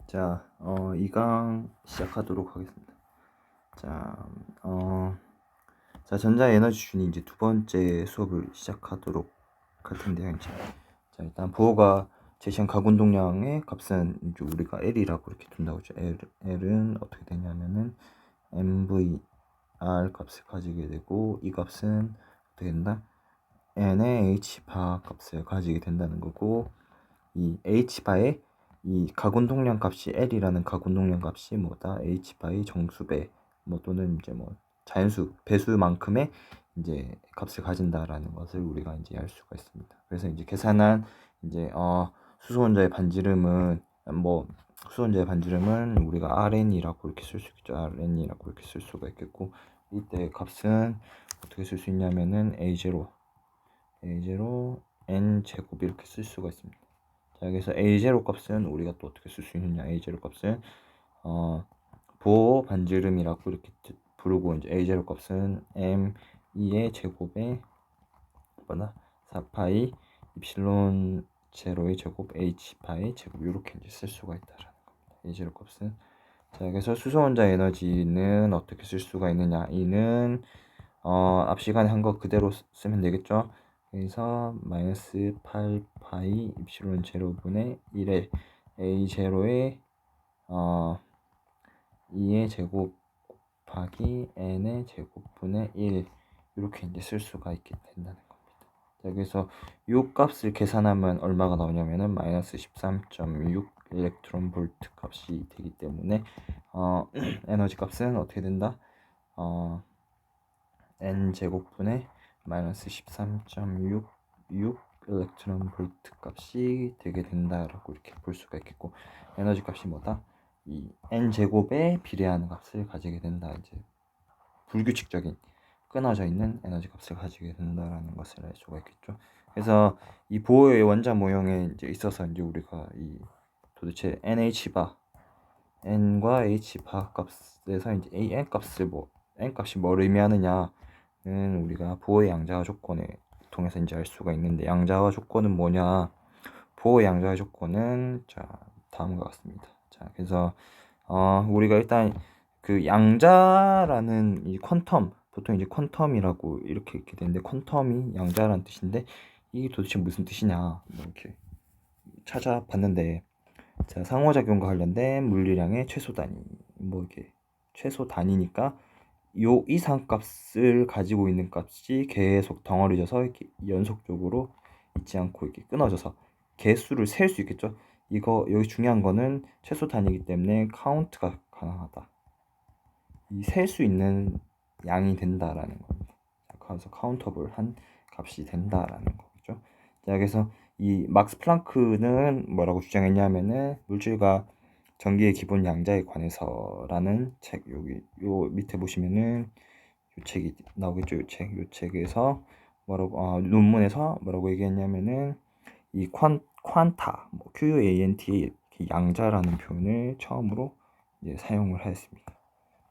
자, 2강 시작하도록 하겠습니다. 자, 전자에너지 준이 이제 두 번째 수업을 시작하도록 할 텐데요. 이제 자, 일단 보호가 제시한 가운동량의 값은 이제 우리가 L이라고 이렇게 둔다고 했죠. L은 어떻게 되냐면은 MVR 값을 가지게 되고, 이 값은 어떻게 된다? N의 H바 값을 가지게 된다는 거고, 이 H바의 이 가군동량 값이 L이라는 가군동량 값이 뭐다? H바의 정수배 뭐 또는 이제 뭐 자연수 배수만큼의 이제 값을 가진다라는 것을 우리가 이제 알 수가 있습니다. 그래서 이제 계산한 이제 수소원자의 반지름은 우리가 RN이라고 이렇게 쓸 수 있겠죠. RN이라고 이렇게 쓸 수가 있겠고, 이때 값은 어떻게 쓸 수 있냐면은 A0 N 제곱 이렇게 쓸 수가 있습니다. 자, 여기서 A0 값은 우리가 또 어떻게 쓸 수 있느냐? A0 값은 보호 반지름이라고 이렇게 부르고, 이제 A0 값은 M2의 제곱에 뭐나 4파이 입실론 제로의 제곱 H파이 제곱 이렇게 이제 쓸 수가 있다라는 겁니다. A0 값은. 자, 여기서 수소원자 에너지는 어떻게 쓸 수가 있느냐? 이는 앞 시간에 한 거 그대로 쓰면 되겠죠? 그래서 마이너스 8파이 입실론 제로분의 1의 A0의 2의 제곱 곱하기 n의 제곱분의 1 이렇게 이제 쓸 수가 있게 된다는 겁니다. 자, 그래서 이 값을 계산하면 얼마가 나오냐면은 마이너스 13.6 일렉트론 볼트 값이 되기 때문에 에너지 값은 어떻게 된다? n 제곱분의 마이너스 13.66 일렉트론 볼트 값이 되게 된다라고 이렇게 볼 수가 있겠고, 에너지 값이 뭐다? 이 n 제곱에 비례하는 값을 가지게 된다. 이제 불규칙적인 끊어져 있는 에너지 값을 가지게 된다라는 것을 알 수가 있겠죠. 그래서 이 보호의 원자 모형에 이제 있어서 이제 우리가 이 도대체 n과 h바 값에서 이제 n 값을 n 값이 뭘 의미하느냐는 우리가 보호의 양자화 조건을 통해서 이제 알 수가 있는데, 양자화 조건은 뭐냐? 보호의 양자화 조건은 자 다음과 같습니다. 자, 그래서 우리가 일단 그 양자라는 이 퀀텀, 보통 이제 퀀텀이라고 이렇게 되는데, 퀀텀이 양자라는 뜻인데 이게 도대체 무슨 뜻이냐 뭐 이렇게 찾아봤는데, 자, 상호작용과 관련된 물리량의 최소 단위, 뭐 이렇게 최소 단위니까 요 이상값을 가지고 있는 값이 계속 덩어리져서 이렇게 연속적으로 있지 않고 이렇게 끊어져서 개수를 셀 수 있겠죠. 이거 여기 중요한 거는 최소 단위이기 때문에 카운트가 가능하다. 이 셀 수 있는 양이 된다라는 겁니다. 그래서 카운터블한 값이 된다라는 거죠. 자, 그래서 이 막스 플랑크는 뭐라고 주장했냐면은 물질과 전기의 기본 양자에 관해서라는 책, 여기 요 밑에 보시면은 요 책이 나오겠죠. 요 책에서 뭐라고 논문에서 뭐라고 얘기했냐면은 이 퀀타, 뭐 QUANT 양자라는 표현을 처음으로 이제 사용을 하였습니다.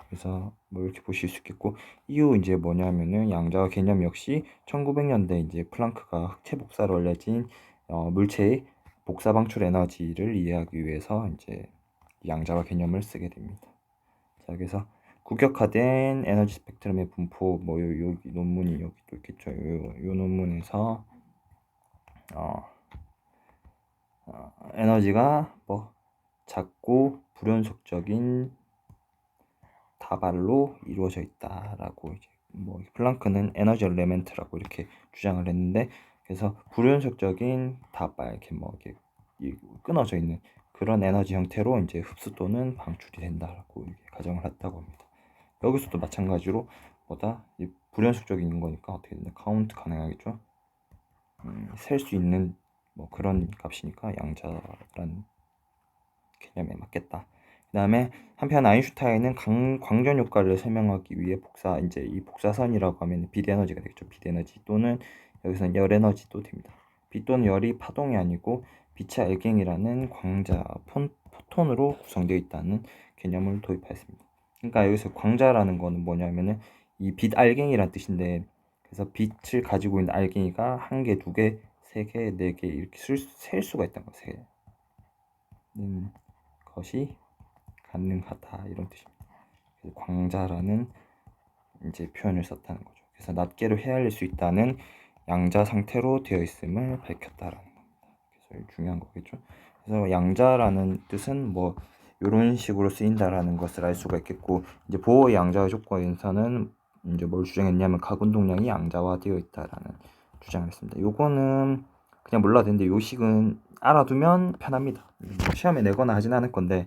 그래서 뭐 이렇게 보실 수 있겠고, 이후 이제 뭐냐면은 양자화 개념 역시 1900년대 이제 플랑크가 흑체 복사로 알려진 물체의 복사 방출 에너지를 이해하기 위해서 이제 양자화 개념을 쓰게 됩니다. 자, 그래서 구격화된 에너지 스펙트럼의 분포, 뭐 여기 논문이 여기 또 있겠죠. 요 논문에서 에너지가 뭐 작고 불연속적인 다발로 이루어져 있다라고 이제 뭐 플랑크는 에너지 엘레멘트라고 이렇게 주장을 했는데, 그래서 불연속적인 다발 이렇게 뭐 이렇게 끊어져 있는 그런 에너지 형태로 이제 흡수 또는 방출이 된다라고 이렇게 가정을 했다고 합니다. 여기서도 마찬가지로 뭐다 불연속적인 거니까 어떻게 된다? 카운트 가능하겠죠. 셀 수 있는 뭐 그런 값이니까 양자란 개념에 맞겠다. 그 다음에 한편 아인슈타인은 광전 효과를 설명하기 위해 이제 이 복사선이라고 하면 빛 에너지가 되겠죠. 빛 에너지 또는 여기서는 열 에너지도 됩니다. 빛 또는 열이 파동이 아니고 빛의 알갱이라는 광자 포톤으로 구성되어 있다는 개념을 도입하였습니다. 그러니까 여기서 광자라는 거는 뭐냐면은 이 빛 알갱이란 뜻인데, 그래서 빛을 가지고 있는 알갱이가 한 개, 두 개, 세 개, 네 개 이렇게 셀 수가 있다는 거예요. 것이 가능하다 이런 뜻입니다. 그래서 광자라는 이제 표현을 썼다는 거죠. 그래서 낱개로 헤아릴 수 있다는 양자 상태로 되어 있음을 밝혔다라는 겁니다. 그래서 중요한 거겠죠. 그래서 양자라는 뜻은 뭐 이런 식으로 쓰인다라는 것을 알 수가 있겠고, 이제 보호 양자의 조건에서는 이제 뭘 주장했냐면 가군동량이 양자화되어 있다라는 주장을 했습니다. 요거는 그냥 몰라도 되는데 요식은 알아두면 편합니다. 시험에 내거나 하진 않을 건데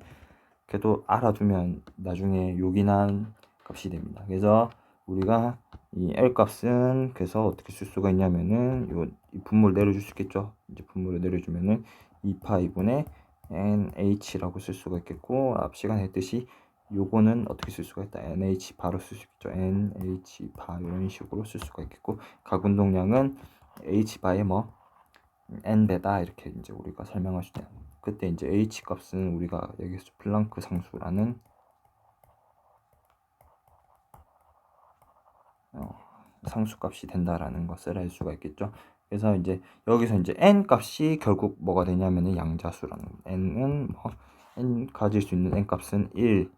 그래도 알아두면 나중에 요긴한 값이 됩니다. 그래서 우리가 이 L 값은 그래서 어떻게 쓸 수가 있냐면은 이 분모를 내려줄 수 있겠죠. 이제 분모를 내려주면은 2파이분의 NH라고 쓸 수가 있겠고, 앞 시간에 했듯이 요거는 어떻게 쓸 수가 있다. NH 바로 쓸 수 있겠죠. NH 바 이런 식으로 쓸 수가 있겠고, 가군동량은 H 바에 뭐 N 배다 이렇게 이제 우리가 설명할 수 있다. 그때 이제 H 값은 우리가 여기서 플랑크 상수라는 상수값이 된다라는 것을 알 수가 있겠죠. 그래서 이제 여기서 이제 n 값이 결국 뭐가 되냐면은 양자수라는 겁니다. n은 뭐 n 가질 수 있는 n 값은 1,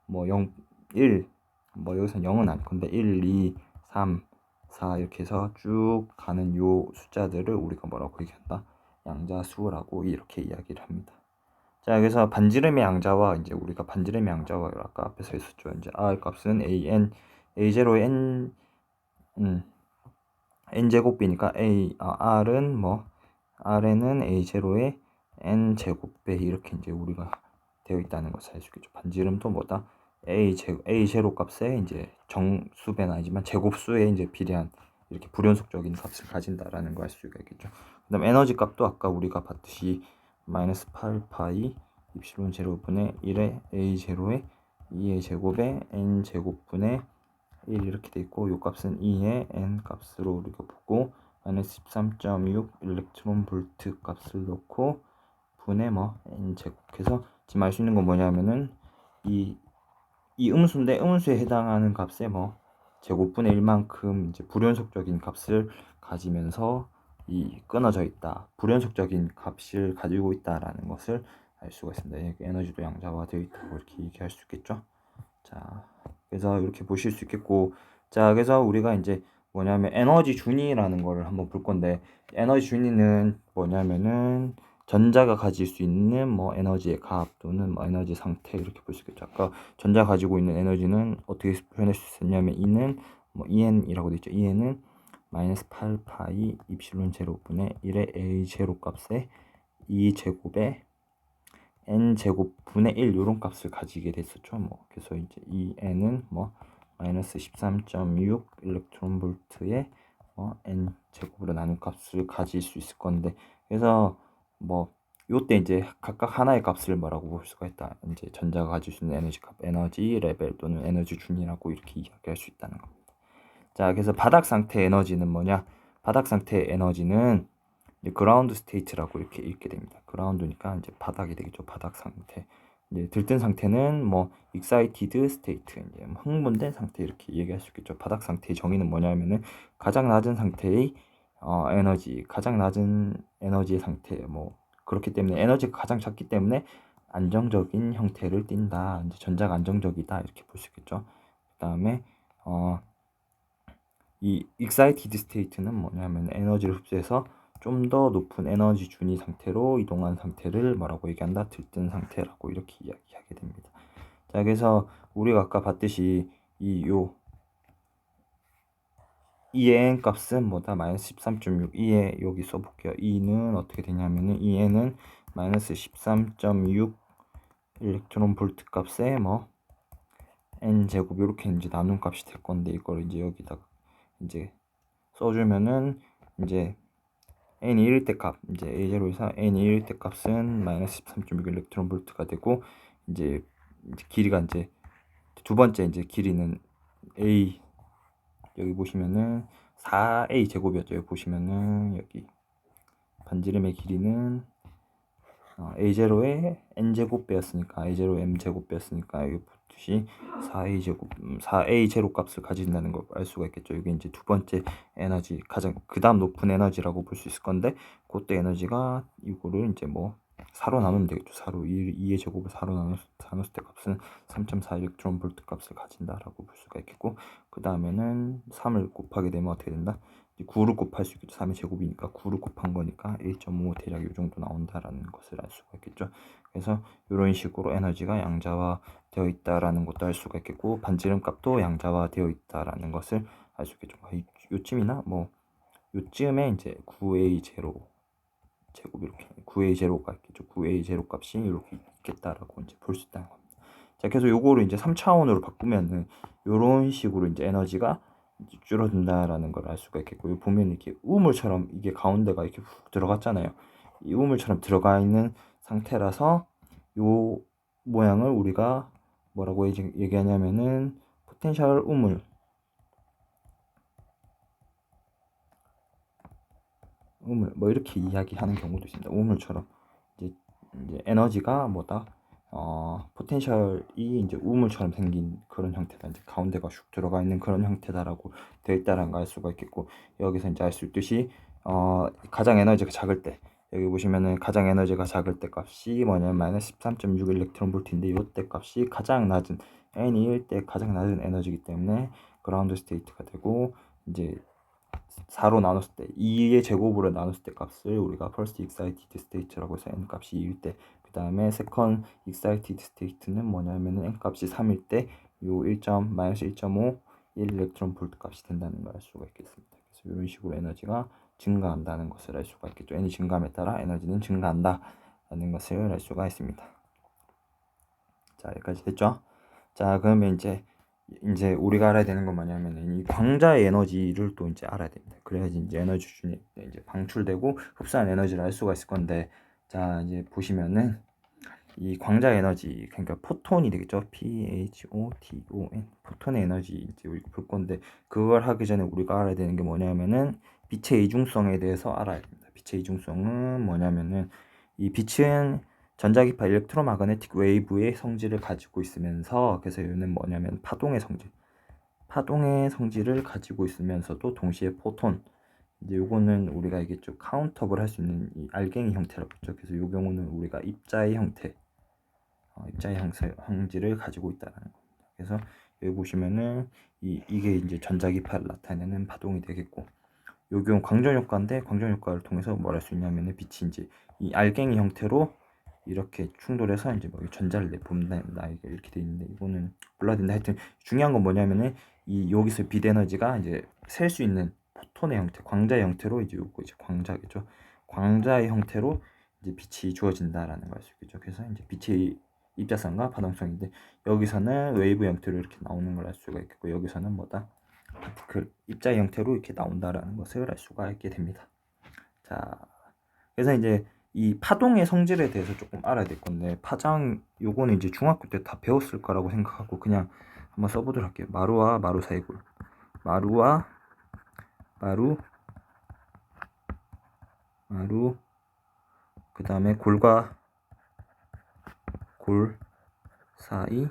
뭐 0, 1, 뭐 여기서 0은 아닐 건데 1, 2, 3, 4 이렇게 해서 쭉 가는 요 숫자들을 우리가 뭐라고 얘기한다? 양자수라고 이렇게 이야기를 합니다. 자, 그래서 반지름의 양자와 이제 우리가 반지름의 양자와 아까 앞에서 했었죠. 이제 r 값은 a0의 n 제곱비니까 r은 뭐 rn은 a0의 n 제곱배 이렇게 이제 우리가 되어 있다는 것을 알 수 있겠죠. 반지름도 뭐다? a0 값에 이제 정수배는 아니지만 제곱수에 이제 비례한 이렇게 불연속적인 값을 가진다라는 걸 알 수가 있겠죠. 그다음 에너지 값도 아까 우리가 봤듯이 마이너스 8파이 입실론 제로분의 1의 a0의 2의 제곱에 n 제곱분의 1 이렇게 돼 있고, 요 값은 2의 n 값으로 우리가 보고 마이너스 13.6 일렉트론 볼트 값을 넣고 분의 뭐 n 제곱해서 지금 알 수 있는 건 뭐냐면은 이 음수인데 음수에 해당하는 값에 뭐 제곱분의 1만큼 이제 불연속적인 값을 가지면서 이 끊어져 있다, 불연속적인 값을 가지고 있다라는 것을 알 수가 있습니다. 에너지도 양자화되어 있다고 이렇게 얘기할 수 있겠죠. 자, 그래서 이렇게 보실 수 있겠고, 자, 그래서 우리가 이제 뭐냐면 에너지 준위라는 거를 한번 볼 건데, 에너지 준위는 뭐냐면은 전자가 가질 수 있는 뭐 에너지의 값 또는 뭐 에너지 상태 이렇게 볼 수 있겠죠. 아까 전자 가지고 있는 에너지는 어떻게 표현할 수 있었냐면 E는 뭐 EN이라고 되어 있죠. EN은 마이너스 8파이 입실론 제로분의 1의 A 제로 값에 2 제곱에 n 제곱분의 1 이런 값을 가지게 됐었죠. 뭐 그래서 이제 이 n은 뭐 마이너스 13.6 일렉트론 볼트에 n 제곱으로 나눈 값을 가질 수 있을 건데, 그래서 뭐 요때 이제 각각 하나의 값을 뭐라고 볼 수가 있다. 이제 전자가 가질 수 있는 에너지 값, 에너지 레벨 또는 에너지 준이라고 이렇게 이야기할 수 있다는 겁니다. 자, 그래서 바닥 상태 에너지는 뭐냐? 바닥 상태 에너지는 그라운드 스테이트라고 이렇게 읽게 됩니다. 그라운드니까 이제 바닥이 되겠죠. 바닥 상태. 이제 들뜬 상태는 뭐 excited state, 이제 흥분된 상태 이렇게 얘기할 수 있겠죠. 바닥 상태의 정의는 뭐냐면은 가장 낮은 상태의 에너지, 가장 낮은 에너지의 상태, 뭐 그렇기 때문에 에너지가 가장 작기 때문에 안정적인 형태를 띈다. 이제 전자가 안정적이다 이렇게 볼 수 있겠죠. 그다음에 이 excited state는 뭐냐면 에너지를 흡수해서 좀 더 높은 에너지 준위 상태로 이동한 상태를 뭐라고 얘기한다? 들뜬 상태라고 이렇게 이야기하게 됩니다. 자, 그래서 우리가 아까 봤듯이 이의 n 값은 뭐다? 마이너스 13.6. 2에 여기 써볼게요. 2는 어떻게 되냐면은 2에는 마이너스 13.6 일렉트론 볼트 값에 뭐 n 제곱 이렇게 이제 나눈 값이 될 건데, 이걸 이제 여기다가 이제 써주면은 이제 n이 1일 때 값, 이제 a0에서 n이 1일 때 값은 마이너스 13.6 일렉트론 볼트가 되고, 이제 길이가 이제 두 번째 이제 길이는 a, 여기 보시면은 4a 제곱이었죠. 여기 보시면은 여기 반지름의 길이는 a0의 n 제곱배였으니까 a0 m 제곱배였으니까 여기 보듯이 4a 제곱 4a 제로 값을 가진다는 걸 알 수가 있겠죠. 이게 이제 두 번째 에너지, 가장 그다음 높은 에너지라고 볼 수 있을 건데, 그때 에너지가 이거를 이제 뭐 4로 나누면 되겠죠. 4로 2의 제곱을 4로 나눴을 때 값은 3.4 일렉트론 볼트 값을 가진다라고 볼 수가 있겠고, 그 다음에는 3을 곱하게 되면 어떻게 된다? 9를 곱할 수 있겠죠. 3의 제곱이니까 9를 곱한 거니까 1.5 대략 이 정도 나온다라는 것을 알 수가 있겠죠. 그래서 이런 식으로 에너지가 양자화 되어 있다라는 것도 알 수가 있겠고, 반지름 값도 양자화 되어 있다라는 것을 알 수 있겠죠. 요쯤이나 뭐 요쯤에 이제 9a 제로 제곱 이렇게 9a 제로가 있겠죠. 9a 제로 값이 이렇게 있겠다라고 이제 볼 수 있다는 겁니다. 자, 그래서 요거를 이제 3차원으로 바꾸면은 요런 식으로 이제 에너지가 이제 줄어든다라는 걸 알 수가 있겠고, 요 보면 이렇게 우물처럼 이게 가운데가 이렇게 훅 들어갔잖아요. 이 우물처럼 들어가 있는 상태라서 요 모양을 우리가 뭐라고 얘기하냐면은 포텐셜 우물 뭐 이렇게 이야기하는 경우도 있습니다. 우물처럼 이제 에너지가 뭐다 포텐셜이 이제 우물처럼 생긴 그런 형태다. 이제 가운데가 슉 들어가 있는 그런 형태다라고 되어 있다는 걸 알 수가 있겠고, 여기서 이제 알 수 있듯이 가장 에너지가 작을 때, 여기 보시면은 가장 에너지가 작을 때 값이 뭐냐면 마이너스 13.6 일렉트론 볼트인데, 이때 값이 가장 낮은 n이 1 때 가장 낮은 에너지이기 때문에 그라운드 스테이트가 되고, 이제 4로 나눴을 때 2의 제곱으로 나눴을 때 값을 우리가 first excited state라고 해서 n 값이 2일 때, 그 다음에 second excited state는 뭐냐면은 n 값이 3일 때 요 1. 마이너스 1.5 1 일렉트론 볼트 값이 된다는 걸 알 수가 있겠습니다. 그래서 이런 식으로 에너지가 증가한다는 것을 알 수가 있겠죠. n이 증가함에 따라 에너지는 증가한다라는 것을 알 수가 있습니다. 자, 여기까지 됐죠? 자, 그러면 이제 우리가 알아야 되는 건 뭐냐면은 이 광자의 에너지를 또 이제 알아야 됩니다. 그래야지 이제 에너지 수준이 이제 방출되고 흡수한 에너지를 알 수가 있을 건데, 자, 이제 보시면은 이 광자 에너지, 그러니까 포톤이 되겠죠. PHOTON, 포톤의 에너지 이제 우리가 볼 건데, 그걸 하기 전에 우리가 알아야 되는 게 뭐냐면은 빛의 이중성에 대해서 알아야 됩니다. 빛의 이중성은 뭐냐면은 이 빛은 전자기파 일렉트로마그네틱 웨이브의 성질을 가지고 있으면서, 그래서 얘는 뭐냐면 파동의 성질을 가지고 있으면서도 동시에 포톤, 이제 요거는 우리가 이게 좀 카운터블 할 수 있는 이 알갱이 형태라고 했죠. 그래서 요 경우는 우리가 입자의 형태, 입자의 성질을 가지고 있다는 겁니다. 그래서 여기 보시면은 이게 이제 전자기파를 나타내는 파동이 되겠고, 요 경우 광전 효과인데, 광전 효과를 통해서 뭘 할 수 있냐면은 빛이 이제 이 알갱이 형태로 이렇게 충돌해서 이제 뭐 전자를 내뿜는다 이렇게 돼 있는데, 이거는 몰라야 된다. 하여튼 중요한 건 뭐냐면은 이 여기서 빛 에너지가 이제 셀 수 있는 포톤의 형태, 광자의 형태로 이제 요거 이제 광자겠죠. 광자의 형태로 이제 빛이 주어진다라는 걸 알 수 있겠죠. 그래서 이제 빛의 입자성과 파동성인데, 여기서는 웨이브 형태로 이렇게 나오는 걸 알 수가 있겠고, 여기서는 뭐다? 파티클 입자의 형태로 이렇게 나온다라는 것을 알 수가 있게 됩니다. 자, 그래서 이제 이 파동의 성질에 대해서 조금 알아야 될 건데, 요거는 이제 중학교 때 다 배웠을 거라고 생각하고 그냥 한번 써보도록 할게요. 마루와 마루 사이 골, 마루와 마루, 그 다음에 골과 골 사이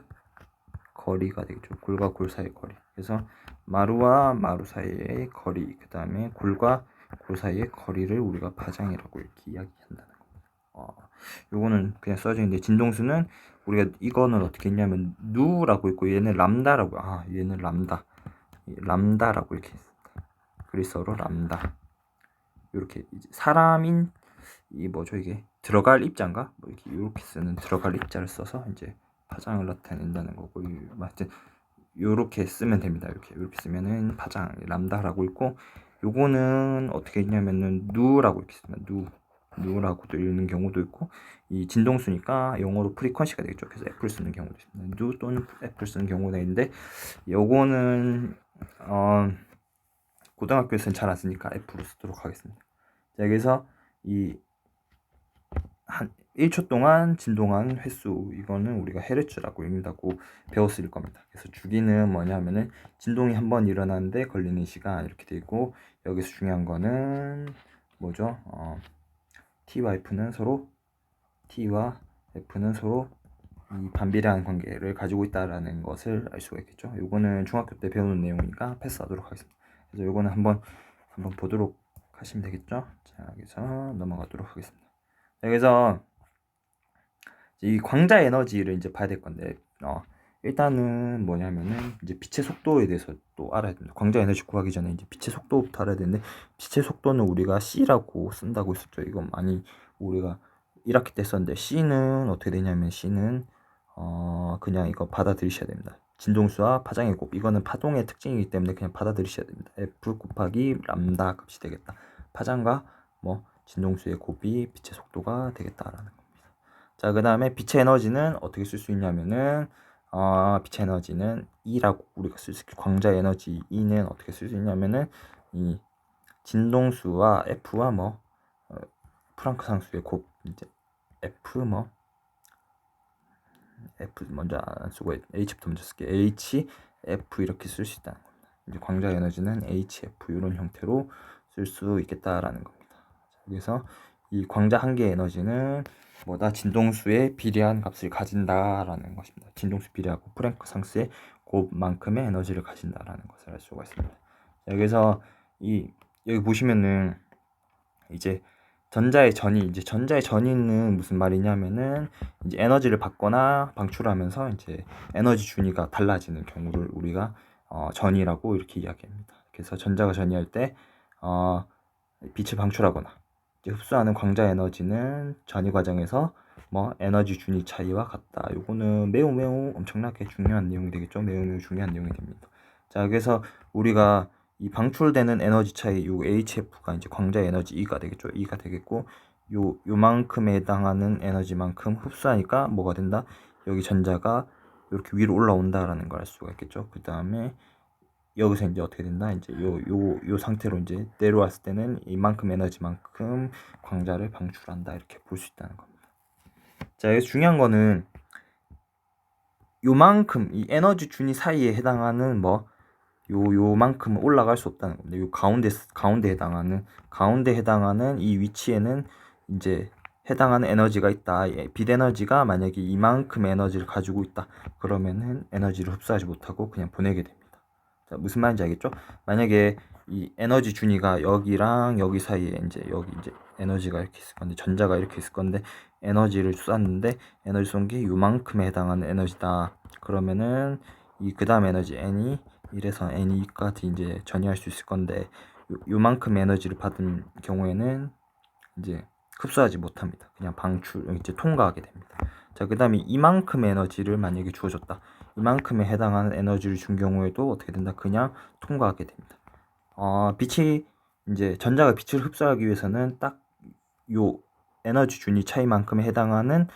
거리가 되겠죠. 골과 골 사이의 거리. 그래서 마루와 마루 사이의 거리, 그 다음에 골과 골 사이의 거리를 우리가 파장이라고 이렇게 이야기한다는 겁니다. 요거는 그냥 써져 있는데, 진동수는 우리가 이거는 어떻게 했냐면 누라고 있고, 얘는 람다라고, 얘는 람다라고 이렇게 했습니다. 그리스어로 람다. 이렇게 사람인 이 뭐죠, 이게 들어갈 입자인가 뭐 이렇게 쓰는 들어갈 입자를 써서 이제 파장을 나타낸다는 거고, 하여튼 요렇게 쓰면 됩니다. 이렇게 쓰면은 파장 람다라고 있고, 요거는 어떻게 했냐면은 누라고 이렇게 쓰면 누라고도 읽는 경우도 있고, 이 진동수니까 영어로 프리퀀시가 되겠죠. 그래서 F를 쓰는 경우도 있습니다. 누 또는 F를 쓰는 경우가 있는데, 요거는 고등학교에서는 잘 안 쓰니까 F로 쓰도록 하겠습니다. 자, 여기서 이 한 1초 동안 진동한 횟수, 이거는 우리가 헤르츠라고 읽는다고 배웠을 겁니다. 그래서 주기는 뭐냐면은 진동이 한 번 일어나는데 걸리는 시간 이렇게 되어 있고, 여기서 중요한 거는 뭐죠? T와 F는 서로 이 반비례한 관계를 가지고 있다라는 것을 알 수가 있겠죠. 요거는 중학교 때 배우는 내용이니까 패스하도록 하겠습니다. 그래서 요거는 한번 보도록 하시면 되겠죠. 자, 여기서 넘어가도록 하겠습니다. 여기서 이 광자 에너지를 이제 봐야 될 건데 일단은 뭐냐면은 이제 빛의 속도에 대해서 또 알아야 됩니다. 광자 에너지 구하기 전에 이제 빛의 속도부터 알아야 되는데, 빛의 속도는 우리가 C라고 쓴다고 했었죠. 이건 많이 우리가 1학기 때 썼는데, C는 어떻게 되냐면 C는 그냥 이거 받아들이셔야 됩니다. 진동수와 파장의 곱, 이거는 파동의 특징이기 때문에 그냥 받아들이셔야 됩니다. F 곱하기 람다 값이 되겠다. 파장과 뭐 진동수의 곱이 빛의 속도가 되겠다라는 겁니다. 자, 그 다음에 빛의 에너지는 어떻게 쓸 수 있냐면은 빛의 에너지는 E라고 우리가 쓸 수 있게, 광자 에너지 E는 어떻게 쓸 수 있냐면은 이 진동수와 F와 뭐 프랑크 상수의 곱, 이제 F 먼저 안 쓰고 H부터 먼저 쓸게. H, F 이렇게 쓸 수 있다는 겁니다. 이제 광자 에너지는 HF 이런 형태로 쓸 수 있겠다라는 겁니다. 그래서 이 광자 한 개의 에너지는 뭐다? 진동수의 비례한 값을 가진다라는 것입니다. 진동수 비례하고 프랭크 상수의 곱만큼의 에너지를 가진다라는 것을 알 수가 있습니다. 여기서 여기 보시면은 이제 전자의 전이는 무슨 말이냐면은 이제 에너지를 받거나 방출하면서 이제 에너지 준위가 달라지는 경우를 우리가 전이라고 이렇게 이야기합니다. 그래서 전자가 전이할 때 빛을 방출하거나 이제 흡수하는 광자 에너지는 전이 과정에서 뭐 에너지 준위 차이와 같다. 요거는 매우 엄청나게 중요한 내용이 되겠죠. 매우 중요한 내용이 됩니다. 자, 그래서 우리가 이 방출되는 에너지 차이, 요 HF가 이제 광자 에너지 E가 되겠죠. E가 되겠고, 요만큼에 해당하는 에너지만큼 흡수하니까 뭐가 된다? 여기 전자가 이렇게 위로 올라온다라는 걸 알 수가 있겠죠. 그 다음에 여기서 이제 어떻게 된다? 이제 요 상태로 이제 내려왔을 때는 이만큼 에너지만큼 광자를 방출한다. 이렇게 볼 수 있다는 겁니다. 자, 여기서 중요한 거는 요만큼 이 에너지 준위 사이에 해당하는 요만큼은 올라갈 수 없다는 겁니다. 요 가운데 해당하는 이 위치에는 이제 해당하는 에너지가 있다. 빛 에너지가 만약에 이만큼 에너지를 가지고 있다. 그러면은 에너지를 흡수하지 못하고 그냥 보내게 됩니다. 자, 무슨 말인지 알겠죠? 만약에 이 에너지 준위가 여기랑 여기 사이에 여기 에너지가 이렇게 있을 건데, 전자가 이렇게 있을 건데, 에너지를 쐈는데 에너지 쏜 게 요만큼에 해당하는 에너지다. 그러면은 그 다음 에너지 N이 1에서 N까지 이제 전이할 수 있을 건데, 요만큼 에너지를 받은 경우에는 이제 흡수하지 못합니다. 그냥 이제 통과하게 됩니다. 자, 그 다음에 이만큼 에너지를 만약에 주어졌다. 이만큼에 해당하는 에너지를 준 경우에도 어떻게 된다? 그냥 통과하게 됩니다. 전자가 빛을 흡수하기 위해서는 딱 요 에너지 준위 차이만큼에 해당하는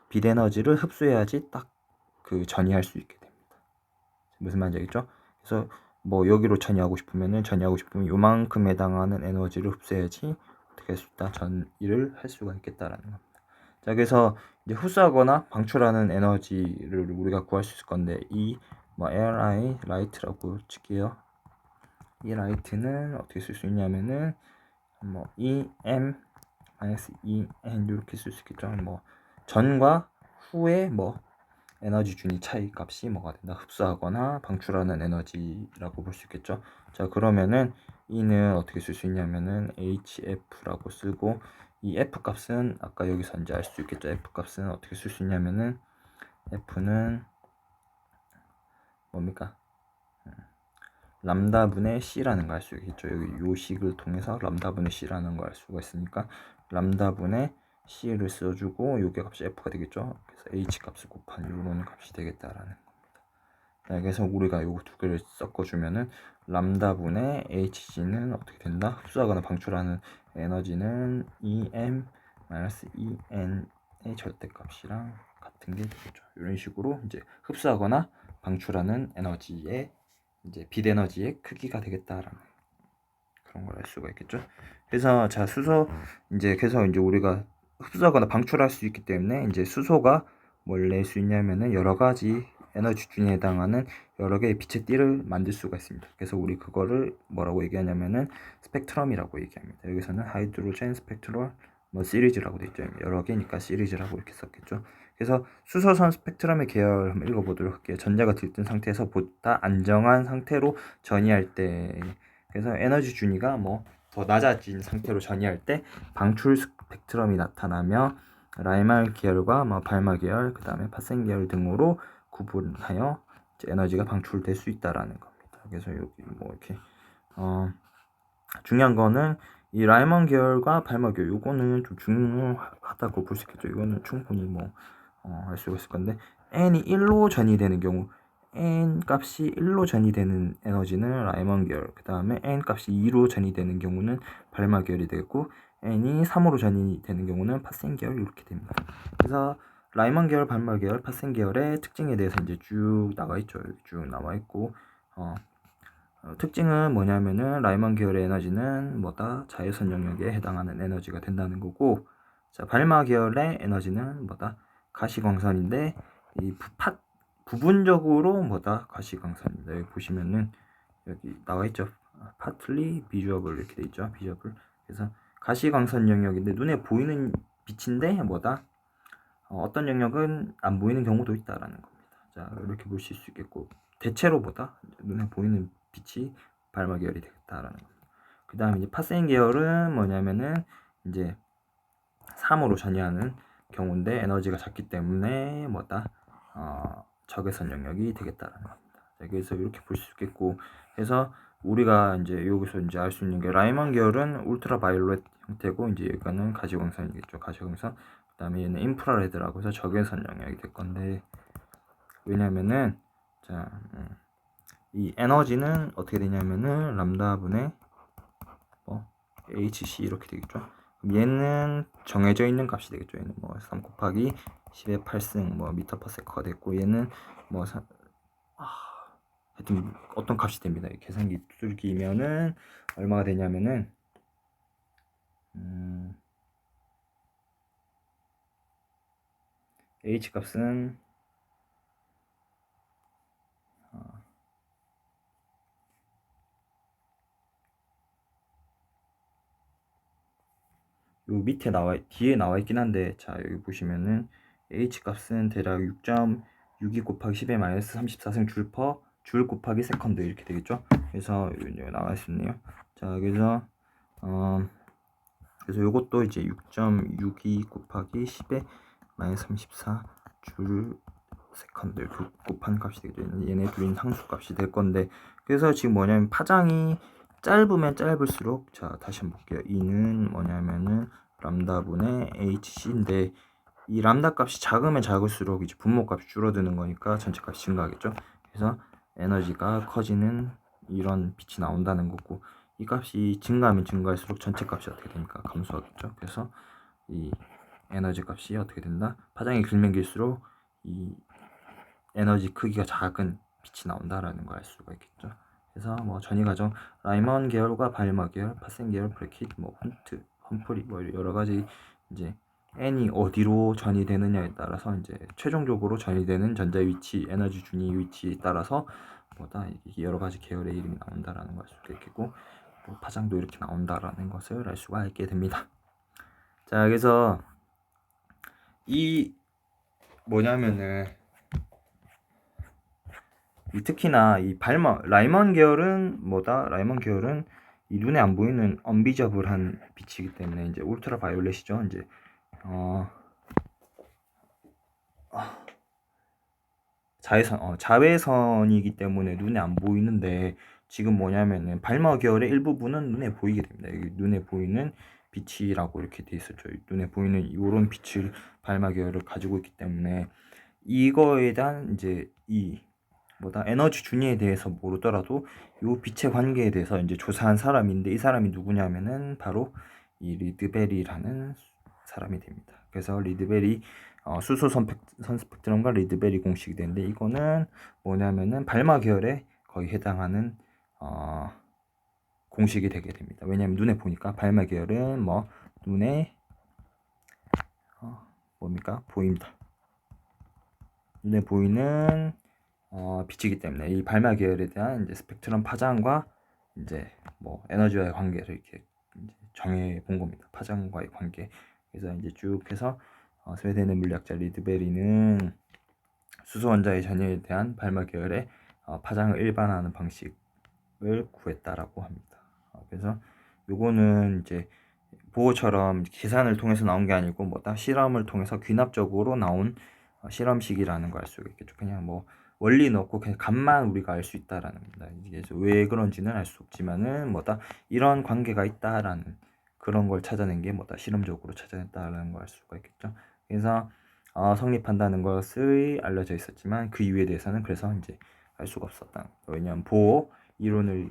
빛 에너지를 흡수해야지 딱 그 전이할 수 있게 됩니다. 무슨 말인지 알겠죠? 그래서 여기로 전이하고 싶으면 요만큼 해당하는 에너지를 흡수해야지 어떻게 할 수 있다? 전이를 할 수가 있겠다라는 겁니다. 자, 그래서 이제 흡수하거나 방출하는 에너지를 우리가 구할 수 있을 건데, Li 라이트라고 칠게요. 이 라이트는 어떻게 쓸 수 있냐면은 EM EN 이렇게 쓸 수 있겠죠. 전과 후의 에너지 준위 차이 값이 뭐가 된다? 흡수하거나 방출하는 에너지라고 볼 수 있겠죠. 자, 그러면은 E는 어떻게 쓸 수 있냐면은 HF라고 쓰고, 이 F 값은 아까 여기서 이제 알 수 있겠죠. F 값은 어떻게 쓸 수 있냐면은 F는 뭡니까? 람다분의 C라는 걸 알 수 있겠죠. 여기 요 식을 통해서 람다분의 C라는 걸 알 수가 있으니까 람다분의 C를 써주고 요게 값이 F가 되겠죠. 그래서 H 값을 곱한 요런 값이 되겠다라는 겁니다. 자, 그래서 우리가 요 두 개를 섞어주면은 람다분의 HG는 어떻게 된다? 흡수하거나 방출하는 에너지는 EM-EN의 절대값이랑 같은 게 되겠죠. 이런 식으로 이제 흡수하거나 방출하는 에너지의 이제 빛 에너지의 크기가 되겠다라는 그런 걸 알 수가 있겠죠. 그래서 자, 그래서 이제 우리가 흡수하거나 방출할 수 있기 때문에 이제 수소가 뭘 낼 수 있냐면은 여러 가지 에너지 준위에 해당하는 여러 개의 빛의 띠를 만들 수가 있습니다. 그래서 우리 그거를 뭐라고 얘기하냐면은 스펙트럼이라고 얘기합니다. 여기서는 하이드로젠 스펙트럴 시리즈라고 되어 있죠. 여러 개니까 시리즈라고 이렇게 썼겠죠. 그래서 수소선 스펙트럼의 계열 한번 읽어보도록 할게요. 전자가 들뜬 상태에서 보다 안정한 상태로 전이할 때, 그래서 에너지 준위가 더 낮아진 상태로 전이할 때 방출 스펙트럼이 나타나며, 라이말 계열과 뭐 발마 계열, 그 다음에 파생 계열 등으로 구분하여 이제 에너지가 방출될 수 있다라는 겁니다. 그래서 여기 뭐 이렇게 중요한 거는 이 라이먼 계열과 발마 계열, 요거는 좀 중요하다고 볼 수 있겠죠. 이거는 충분히 뭐 할 수가 있을 건데, n이 1로 전이되는 경우, n 값이 1로 전이되는 에너지는 라이먼 계열, 그 다음에 n 값이 2로 전이되는 경우는 발마 계열이 되고, n이 3으로 전이되는 경우는 파생 계열, 이렇게 됩니다. 그래서 라이먼 계열, 발마 계열, 파생 계열의 특징에 대해서 이제 쭉 나와 있죠. 여기 쭉 나와 있고, 특징은 뭐냐면은 라이먼 계열의 에너지는 뭐다? 자외선 영역에 해당하는 에너지가 된다는 거고, 자, 발마 계열의 에너지는 뭐다? 가시광선인데 이 부분적으로 뭐다? 가시광선입니다. 여기 보시면은 여기 나와 있죠. partly visible 이렇게 돼 있죠. visible. 그래서 가시광선 영역인데 눈에 보이는 빛인데 뭐다? 어떤 영역은 안 보이는 경우도 있다라는 겁니다. 자, 이렇게 보실 수 있겠고, 대체로 뭐다? 눈에 보이는 빛이 발마 계열이 되겠다라는 겁니다. 그 다음에 이제 파생 계열은 뭐냐면은 이제 3으로 전이하는 경우인데 에너지가 작기 때문에 뭐다? 적외선 영역이 되겠다라는 겁니다. 자, 그래서 이렇게 볼 수 있겠고, 그래서 우리가 이제 여기서 이제 알 수 있는 게 라이먼 계열은 울트라 바이올렛 형태고, 이제 여기는 가시광선이겠죠. 가시광선. 그 다음에 얘는 인프라레드라고 해서 적외선 영역이 될 건데, 왜냐면은 자, 이 에너지는 어떻게 되냐면은 람다분의 hc 이렇게 되겠죠. 얘는 정해져 있는 값이 되겠죠. 얘는 뭐 3 곱하기 10의 8승 뭐 미터 퍼 세커가 됐고, 얘는 뭐 하여튼 어떤 값이 됩니다. 계산기 두들기면은 얼마가 되냐면은 h 값은 요 밑에 뒤에 나와 있긴 한데, 자, 여기 보시면은 h 값은 대략 6.62 곱하기 10의 마이너스 34승 줄 곱하기 세컨드 이렇게 되겠죠. 그래서 여기 나와 있었네요. 자, 그래서 요것도 이제 6.62 곱하기 10의 마이너스 34 줄 세컨드 이렇게 곱한 값이 되겠죠. 얘네 둘인 상수 값이 될 건데, 그래서 지금 뭐냐면 파장이 짧으면 짧을수록, 자, 다시 한번 볼게요. 이는 뭐냐면은 람다분의 hc인데, 이 람다 값이 작으면 작을수록 이제 분모 값이 줄어드는 거니까 전체 값이 증가하겠죠. 그래서 에너지가 커지는 이런 빛이 나온다는 거고, 이 값이 증가하면 증가할수록 전체 값이 어떻게 되니까 감소하겠죠. 그래서 이 에너지 값이 어떻게 된다? 파장이 길면 길수록 이 에너지 크기가 작은 빛이 나온다라는 걸 알 수가 있겠죠. 그래서 뭐 전이 과정 라이먼 계열과 발마 계열, 파생 계열, 브래킷, 뭐 훈트, 험프리 뭐 여러 가지 이제 n이 어디로 전이 되느냐에 따라서 이제 최종적으로 전이 되는 전자 위치, 에너지 준위 위치에 따라서 뭐다 여러 가지 계열의 이름이 나온다라는 걸 알 수가 있겠고, 뭐 파장도 이렇게 나온다라는 것을 알 수가 있게 됩니다. 자, 그래서 이 뭐냐면은 특히나 이 라이먼 계열은 뭐다? 라이먼 계열은 이 눈에 안 보이는 언비저블한 빛이기 때문에 이제 울트라 바이올렛이죠. 이제 자외선이기 때문에 눈에 안 보이는데, 지금 뭐냐면은 발마 계열의 일부분은 눈에 보이게 됩니다. 여기 눈에 보이는 빛이라고 이렇게 돼 있었죠. 눈에 보이는 이런 빛을 발마 계열을 가지고 있기 때문에 이거에 대한 이제 이 에너지 준위에 대해서 모르더라도 이 빛의 관계에 대해서 이제 조사한 사람인데, 이 사람이 누구냐면은 바로 이 리드베리라는 사람이 됩니다. 그래서 리드베리 수소 선스펙트럼과 리드베리 공식이 되는데, 이거는 뭐냐면은 발마 계열에 거의 해당하는 공식이 되게 됩니다. 왜냐하면 눈에 보니까 발마 계열은 뭐 눈에 뭡니까? 보입니다. 눈에 보이는 빛이기 때문에 이 발마 계열에 대한 이제 스펙트럼 파장과 이제 뭐 에너지와의 관계를 이렇게 이제 정해 본 겁니다. 파장과의 관계. 그래서 이제 쭉 해서 스웨덴의 물리학자 리드베리는 수소 원자의 전해에 대한 발마 계열의 파장을 일반화하는 방식을 구했다라고 합니다. 그래서 요거는 이제 보호처럼 계산을 통해서 나온 게 아니고 뭐다 실험을 통해서 귀납적으로 나온 실험식이라는 걸 알 수가 있겠죠. 그냥 뭐 원리 넣고 그냥 값만 우리가 알 수 있다라는 겁니다. 이게 왜 그런지는 알 수 없지만은 뭐다 이런 관계가 있다라는 그런 걸 찾아낸 게 뭐다 실험적으로 찾아냈다라는 걸 알 수가 있겠죠. 그래서 성립한다는 것이 알려져 있었지만 그 이유에 대해서는 그래서 이제 알 수가 없었다. 왜냐하면 보호 이론을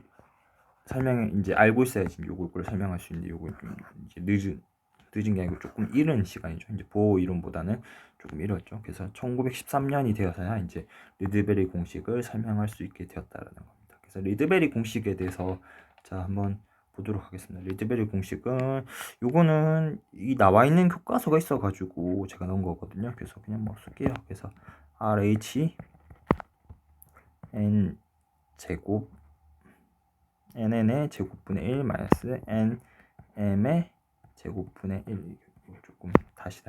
설명 이제 알고 있어야지 요걸 설명할 수 있는데 요걸 좀 이제 늦은 게 아니고 조금 이른 시간이죠. 이제 보호 이론보다는 조금 이뤘죠. 그래서 1913년이 되어서야 이제 리드베리 공식을 설명할 수 있게 되었다라는 겁니다. 그래서 리드베리 공식에 대해서 자 한번 보도록 하겠습니다. 리드베리 공식은 요거는 이 나와 있는 교과서가 있어가지고 제가 넣은 거거든요. 그래서 그냥 뭐 쓸게요. 그래서 RH n 제곱 nn의 제곱분의 1 마이너스 nm의 제곱분의 1 조금 다시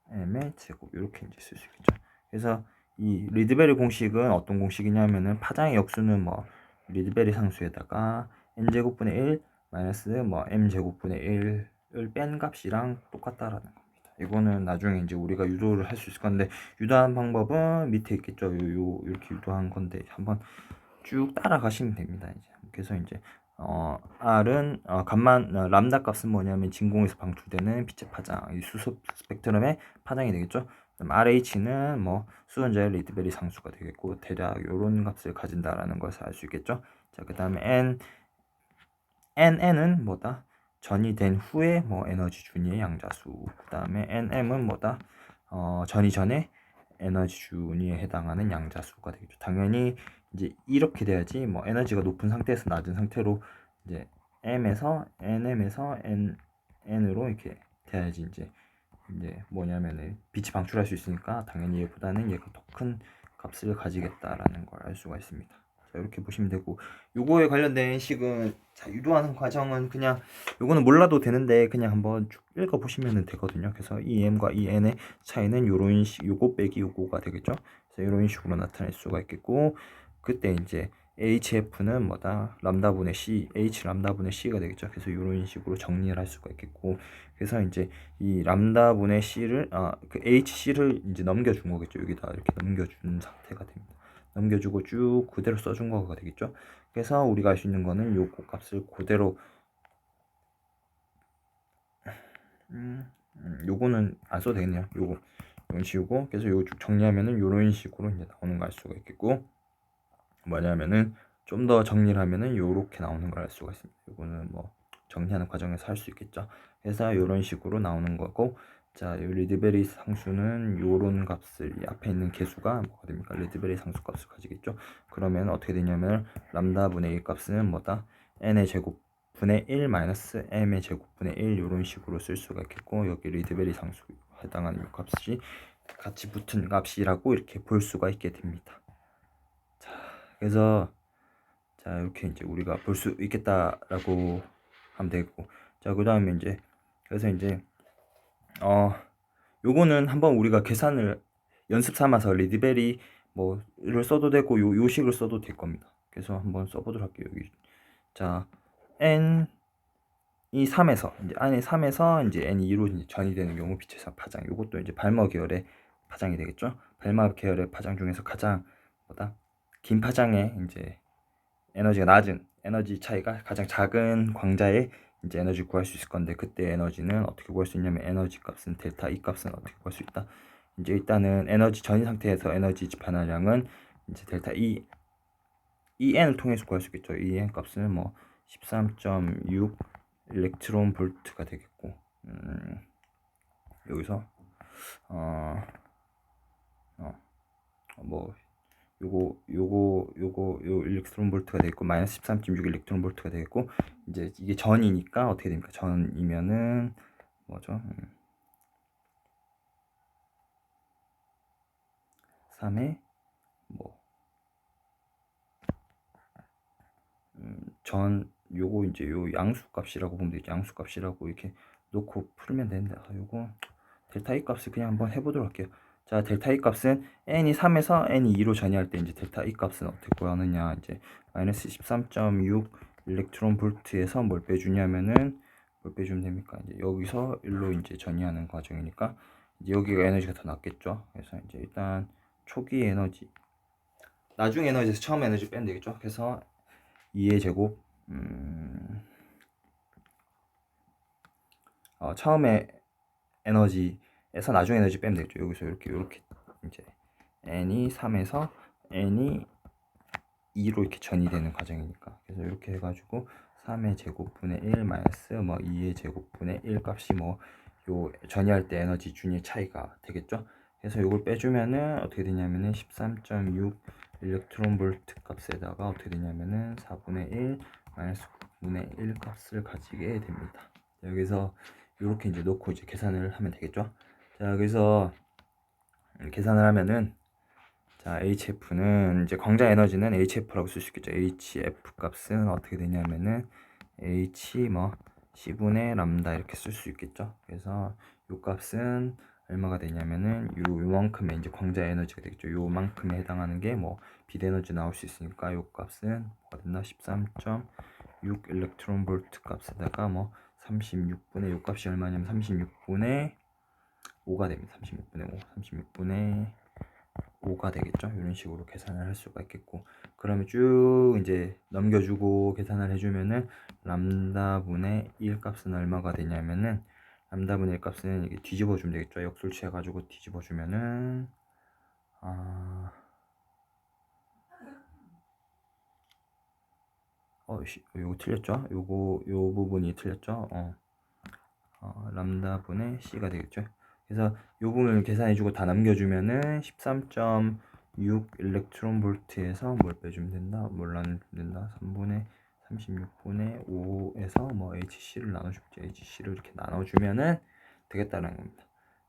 nm의 제곱 이렇게 이제 쓸 수 있겠죠. 그래서 이 리드베리 공식은 어떤 공식이냐면은 파장의 역수는 뭐 리드베리 상수에다가 n제곱분의 1 마이너스 뭐 m제곱분의 1을 뺀 값이랑 똑같다라는 겁니다. 이거는 나중에 이제 우리가 유도를 할 수 있을 건데 유도하는 방법은 밑에 있겠죠. 이렇게 유도한 건데 한번 쭉 따라가시면 됩니다. 이제 그래서 이제 R은 값만 람다 값은 뭐냐면 진공에서 방출되는 빛의 파장, 이 수소 스펙트럼의 파장이 되겠죠. 그럼 RH는 뭐 수선자의 리드베리 상수가 되겠고 대략 이런 값을 가진다라는 것을 알 수 있겠죠. 자, 그다음에 NN은 뭐다? 전이 된 후에 뭐 에너지 준위의 양자수. 그다음에 NM은 뭐다? 전이 전에 에너지 준위에 해당하는 양자수가 되겠죠. 당연히 이제 이렇게 돼야지 뭐 에너지가 높은 상태에서 낮은 상태로 이제 NM에서 N으로 이렇게 돼야지 이제 뭐냐면은 빛이 방출할 수 있으니까 당연히 얘보다는 얘가 더 큰 값을 가지겠다라는 걸 알 수가 있습니다. 자, 이렇게 보시면 되고 요거에 관련된 식은 자, 유도하는 과정은 그냥 요거는 몰라도 되는데 그냥 한번 쭉 읽어 보시면 되거든요. 그래서 이 m과 이 n의 차이는 요런 식 요거 빼기 요거가 되겠죠. 그래서 이런 식으로 나타낼 수가 있겠고 그때 이제 HF는 뭐다 람다분의 C, H 람다분의 C가 되겠죠. 그래서 이런 식으로 정리를 할 수가 있겠고 그래서 이제 이 람다분의 C를 그 HC를 이제 넘겨준 거겠죠. 여기다 이렇게 넘겨준 상태가 됩니다. 넘겨주고 쭉 그대로 써준 거가 되겠죠. 그래서 우리가 알 수 있는 거는 요 값을 그대로 요거는 안 써도 되겠네요. 요건 지우고 그래서 요 쭉 정리하면은 요런 식으로 이제 나오는 걸 알 수가 있겠고 뭐냐면은 좀 더 정리를 하면은 요렇게 나오는 걸 알 수가 있습니다. 요거는 뭐 정리하는 과정에서 할 수 있겠죠. 그래서 요런 식으로 나오는 거고 자, 요 리드베리 상수는 요런 값을 이 앞에 있는 개수가 뭐가 됩니까? 리드베리 상수 값을 가지겠죠. 그러면 어떻게 되냐면 람다분의 1 값은 뭐다? n의 제곱 분의 1 마이너스 m의 제곱분의 1 이런 식으로 쓸 수가 있겠고 여기 리드베리 상수 해당하는 이 값이 같이 붙은 값이라고 이렇게 볼 수가 있게 됩니다. 자, 그래서 자 이렇게 이제 우리가 볼 수 있겠다라고 하면 되고 자 그다음에 이제 그래서 이제 요거는 한번 우리가 계산을 연습 삼아서 리드베리 뭐를 써도 되고 요 식을 써도 될 겁니다. 그래서 한번 써보도록 할게요. 여기 자 n 이 3에서 이제 안에 3에서 이제 n 2로 이제 전이 되는 경우 빛의 파장 요것도 이제 발머 계열의 파장이 되겠죠. 발머 계열의 파장 중에서 가장 뭐다 긴 파장의 이제 에너지가 낮은 에너지 차이가 가장 작은 광자의 이제 에너지 구할 수 있을 건데 그때 에너지는 어떻게 구할 수 있냐면 에너지 값은 델타 E 값은 어떻게 구할 수 있다. 이제 일단은 에너지 전이 상태에서 에너지 반환량은 이제 델타 EN을 통해서 구할 수 있겠죠. EN 값은 뭐 13.6 일렉트론 볼트가 되겠고 여기서 뭐 요 일렉트론 볼트가 되겠고 마이너스 13.6 일렉트론 볼트가 되겠고 이제 이게 전이니까 어떻게 됩니까? 전이면은 뭐죠? 3에 전 요거 이제 요 양수 값이라고 보면 되죠. 양수 값이라고 이렇게 놓고 풀면 되는데 요거 델타 E 값을 그냥 한번 해보도록 할게요. 자, 델타 E 값은 n이 3에서 n이 2로 전이할 때 이제 델타 E 값은 어떻게 구하느냐. 이제 마이너스 13.6 일렉트론 볼트에서 뭘 빼주냐면은 뭘 빼주면 됩니까? 이제 여기서 1로 이제 전이하는 과정이니까 이제 여기가 에너지가 더 낮겠죠. 그래서 이제 일단 초기 에너지, 나중 에너지에서 처음 에너지 빼면 되겠죠. 그래서 2의 제곱, 처음에 에너지에서 나중 에너지 빼면 되겠죠. 여기서 이렇게 이제 n이 3에서 n이 2로 이렇게 전이되는 과정이니까. 그래서 이렇게 해가지고 3의 제곱분의 1 마이너스 뭐 2의 제곱분의 1 값이 뭐 요 전이할 때 에너지 준위 차이가 되겠죠. 그래서 이걸 빼주면은 어떻게 되냐면은 13.6 일렉트론 볼트 값에다가 어떻게 되냐면은 4분의 1 마이너스 9분의 1 값을 가지게 됩니다. 여기서 이렇게 이제 놓고 이제 계산을 하면 되겠죠. 자, 그래서 계산을 하면은 자, HF는 이제 광자 에너지는 HF라고 쓸 수 있겠죠. HF 값은 어떻게 되냐면은 H 뭐 C분의 람다 이렇게 쓸 수 있겠죠. 그래서 요 값은 얼마가 되냐면은 요만큼의 이제 광자 에너지가 되겠죠. 요만큼에 해당하는 게 뭐 비대에너지 나올 수 있으니까 요 값은 뭐가 됐나? 13.6 일렉트론 볼트 값에다가 뭐 36분의 요 값이 얼마냐면 36분의 5가 됩니다. 36분의 5. 36분의 5가 되겠죠. 이런 식으로 계산을 할 수가 있겠고, 그러면 쭉 이제 넘겨주고 계산을 해주면은 람다분의 1 값은 얼마가 되냐면은 람다분의 1 값은 이게 뒤집어 주면 되겠죠. 역술치 해가지고 뒤집어 주면은 요거 틀렸죠? 요 부분이 틀렸죠? 람다분의 C가 되겠죠. 그래서 요 부분을 계산해주고 다 남겨주면은 13.6 일렉트론 볼트에서 뭘 빼주면 된다? 뭘 나누면 된다? 3분의 36분의 5에서 뭐 HC를 나눠주죠. HC를 이렇게 나눠주면은 되겠다는 겁니다.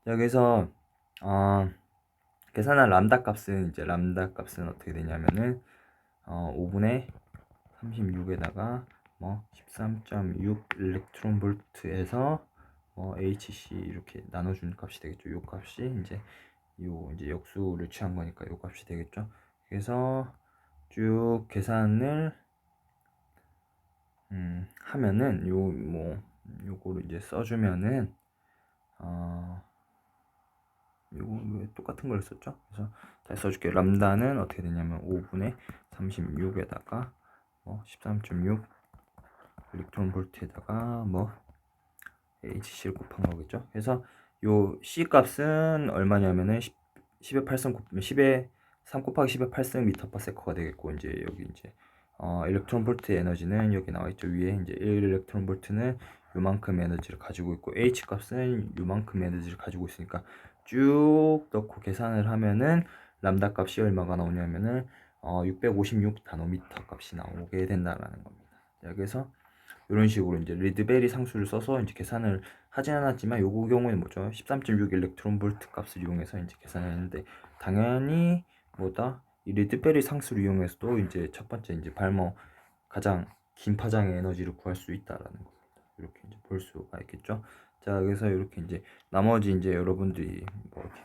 자, 그래서 계산한 람다 값은 이제 람다 값은 어떻게 되냐면은 5분의 36에다가 뭐 13.6 일렉트론 볼트에서 HC 이렇게 나눠주는 값이 되겠죠. 요 값이 이제 역수를 취한 거니까 요 값이 되겠죠. 그래서 쭉 계산을 하면은 요거를 이제 써주면은 요거 똑같은 걸 썼죠. 그래서 다시 써줄게요. 람다는 어떻게 되냐면 5분의 36에다가 13.6 일렉트론 볼트에다가 HC를 곱한 거겠죠. 그래서 요 C 값은 얼마냐면은 10의 8승 10의 3 곱하기 10의 8승 미터 퍼 세커가 되겠고, 이제 여기 이제 일렉트론 볼트 에너지는 여기 나와 있죠. 위에 이제 1 일렉트론 볼트는 요만큼 에너지를 가지고 있고 H 값은 요만큼 에너지를 가지고 있으니까 쭉 넣고 계산을 하면은 람다 값이 얼마가 나오냐면은 656 나노미터 값이 나오게 된다라는 겁니다. 자, 그래서 이런 식으로 이제 리드베리 상수를 써서 이제 계산을 하진 않았지만 요거 경우에는 뭐죠? 13.6 일렉트론 볼트 값을 이용해서 이제 계산을 했는데, 당연히 이 리드베리 상수를 이용해서도 이제 첫 번째 이제 가장 긴 파장의 에너지를 구할 수 있다라는 겁니다. 이렇게 이제 볼 수가 있겠죠. 자, 그래서 이렇게 이제 나머지 이제 여러분들이 이렇게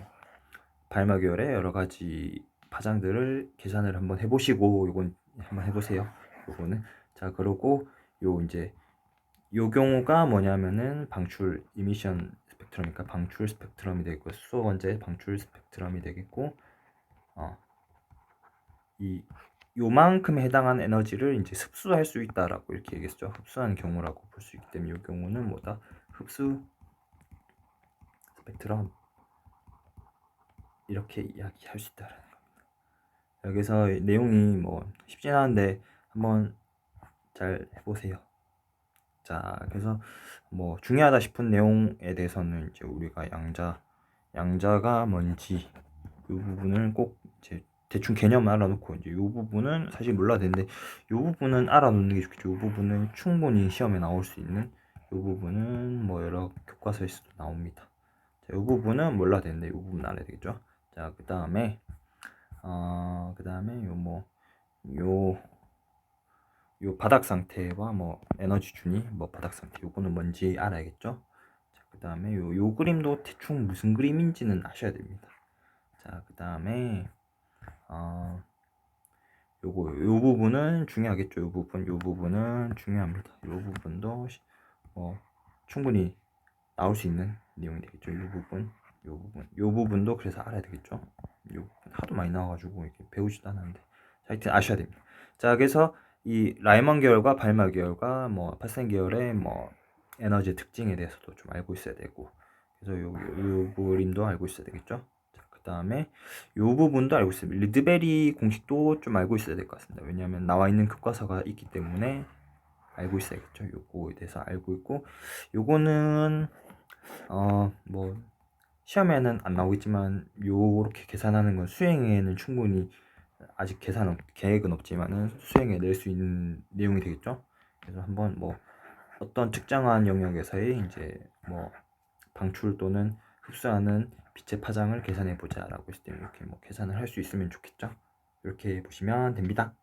발마계열의 여러 가지 파장들을 계산을 한번 해보시고, 요건 한번 해보세요. 요거는 자, 그러고 요 경우가 뭐냐면은 방출 이미션 스펙트럼이니까 방출 스펙트럼이 되겠고, 수소 원자의 방출 스펙트럼이 되겠고, 요만큼에 해당하는 에너지를 이제 흡수할 수 있다라고 이렇게 얘기했죠. 흡수하는 경우라고 볼 수 있기 때문에 이 경우는 흡수 스펙트럼 이렇게 이야기할 수 있다라는 겁니다. 여기서 내용이 쉽진 않은데 한번 잘 해보세요. 자, 그래서 중요하다 싶은 내용에 대해서는 이제 우리가 양자가 뭔지 이 부분을 꼭 이제 대충 개념 알아놓고, 이제 이 부분은 사실 몰라도 되는데 이 부분은 알아놓는 게 좋겠죠. 이 부분은 충분히 시험에 나올 수 있는, 이 부분은 여러 교과서에서도 나옵니다. 자, 이 부분은 몰라도 되는데 이 부분 알아야 되겠죠. 자, 그 다음에 요 바닥 상태와 에너지 준위, 바닥 상태 요거는 뭔지 알아야겠죠. 자, 그 다음에 요 그림도 대충 무슨 그림인지는 아셔야 됩니다. 자, 그 다음에 요 부분은 중요하겠죠. 요 부분은 중요합니다. 요 부분도 충분히 나올 수 있는 내용이 되겠죠. 요 부분도 그래서 알아야 되겠죠. 요 부분 하도 많이 나와가지고 이렇게 배우지도 않았는데, 자, 하여튼 아셔야 됩니다. 자, 그래서 이 라이먼 계열과 발마 계열과 파센 계열의 에너지 특징에 대해서도 좀 알고 있어야 되고, 그래서 요 그림도 알고 있어야 되겠죠. 자, 그 다음에 요 부분도 알고 있어야 됩니다. 리드베리 공식도 좀 알고 있어야 될 것 같습니다. 왜냐하면 나와 있는 교과서가 있기 때문에 알고 있어야겠죠. 요거에 대해서 알고 있고, 요거는 시험에는 안 나오겠지만 요렇게 계산하는 건 수행에는 충분히 아직 계획은 없지만은 수행에 낼 수 있는 내용이 되겠죠. 그래서 한번 어떤 특정한 영역에서의 이제 방출 또는 흡수하는 빛의 파장을 계산해 보자라고 했을 때 이렇게 계산을 할 수 있으면 좋겠죠. 이렇게 보시면 됩니다.